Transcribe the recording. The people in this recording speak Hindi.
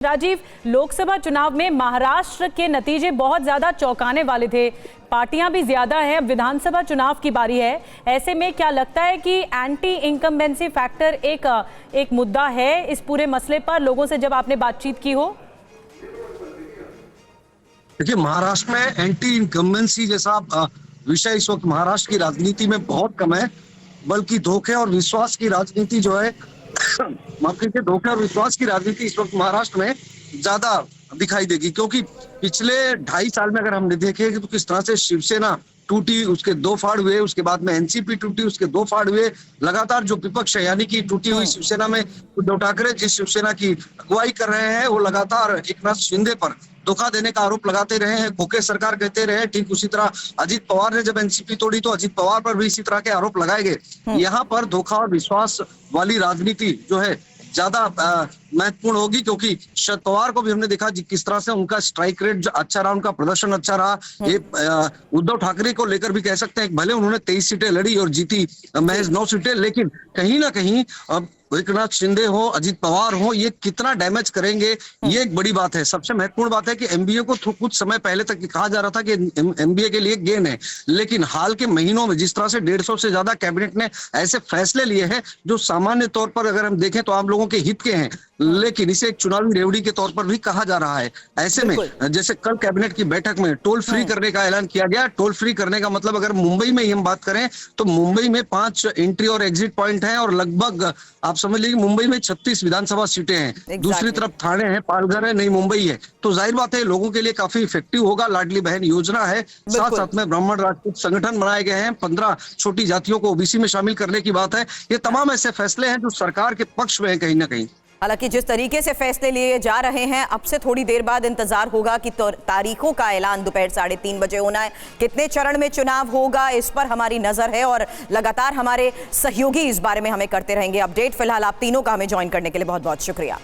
राजीव, लोकसभा चुनाव में महाराष्ट्र के नतीजे बहुत ज्यादा चौंकाने वाले थे। पार्टियां भी ज्यादा हैं। अब विधानसभा चुनाव की बारी है। ऐसे में क्या लगता है कि एंटी इनकम्बेंसी फैक्टर एक मुद्दा है इस पूरे मसले पर, लोगों से जब आपने बातचीत की हो? देखिए, महाराष्ट्र में एंटी इनकम्बेंसी जैसा विषय इस वक्त महाराष्ट्र की राजनीति में बहुत कम है, बल्कि धोखे और विश्वास की राजनीति जो है माफ कीजिए, धोखे और विश्वास की राजनीति इस वक्त महाराष्ट्र में ज्यादा दिखाई देगी। क्योंकि पिछले 2.5 साल में अगर हमने देखे तो किस तरह से शिवसेना टूटी, उसके 2 फाड़ हुए, उसके बाद में एनसीपी टूटी, उसके 2 फाड़ हुए। लगातार जो विपक्ष है, यानी कि टूटी हुई शिवसेना में उद्धव ठाकरे जिस शिवसेना की अगुवाई कर रहे हैं, वो लगातार एकनाथ शिंदे पर धोखा देने का आरोप लगाते रहे हैं, खोखे सरकार कहते रहे। ठीक उसी तरह अजित पवार ने जब एनसीपी तोड़ी तो अजित पवार पर भी इसी तरह के आरोप लगाए गए। यहाँ पर धोखा और विश्वास वाली राजनीति जो है ज्यादा महत्वपूर्ण होगी, क्योंकि शरद पवार को भी हमने देखा किस तरह से उनका स्ट्राइक रेट अच्छा रहा, उनका प्रदर्शन अच्छा रहा। ये उद्धव ठाकरे को लेकर भी कह सकते हैं, भले उन्होंने 23 सीटें लड़ी और जीती महज 9 सीटें, लेकिन कहीं ना कहीं अब एकनाथ शिंदे हो, अजित पवार हो, ये कितना डैमेज करेंगे, ये एक बड़ी बात है। सबसे महत्वपूर्ण बात है कि एमबीए को कुछ समय पहले तक कहा जा रहा था कि एमबीए के लिए गेन है, लेकिन हाल के महीनों में जिस तरह से 150 से ज्यादा कैबिनेट ने ऐसे फैसले लिए हैं जो सामान्य तौर पर अगर हम देखें तो आम लोगों के हित के हैं, लेकिन इसे एक चुनावी रेवड़ी के तौर पर भी कहा जा रहा है। ऐसे में जैसे कल कैबिनेट की बैठक में टोल फ्री करने का ऐलान किया गया। टोल फ्री करने का मतलब अगर मुंबई में ही हम बात करें तो मुंबई में 5 एंट्री और एग्जिट पॉइंट हैं और लगभग आप समझ लीजिए मुंबई में 36 विधानसभा सीटें हैं। दूसरी तरफ थाने हैं, पालघर है, नई मुंबई है। तो जाहिर बात है लोगों के लिए काफी इफेक्टिव होगा। लाडली बहन योजना है, साथ साथ में ब्राह्मण राजपूत संगठन बनाए गए हैं, 15 छोटी जातियों को ओबीसी में शामिल करने की बात है। ये तमाम ऐसे फैसले हैं जो सरकार के पक्ष में है कहीं ना कहीं। हालांकि जिस तरीके से फैसले लिए जा रहे हैं, अब से थोड़ी देर बाद इंतजार होगा कि तारीखों का ऐलान दोपहर 3:30 बजे होना है। कितने चरण में चुनाव होगा इस पर हमारी नजर है और लगातार हमारे सहयोगी इस बारे में हमें करते रहेंगे अपडेट। फिलहाल आप तीनों का हमें ज्वाइन करने के लिए बहुत बहुत शुक्रिया।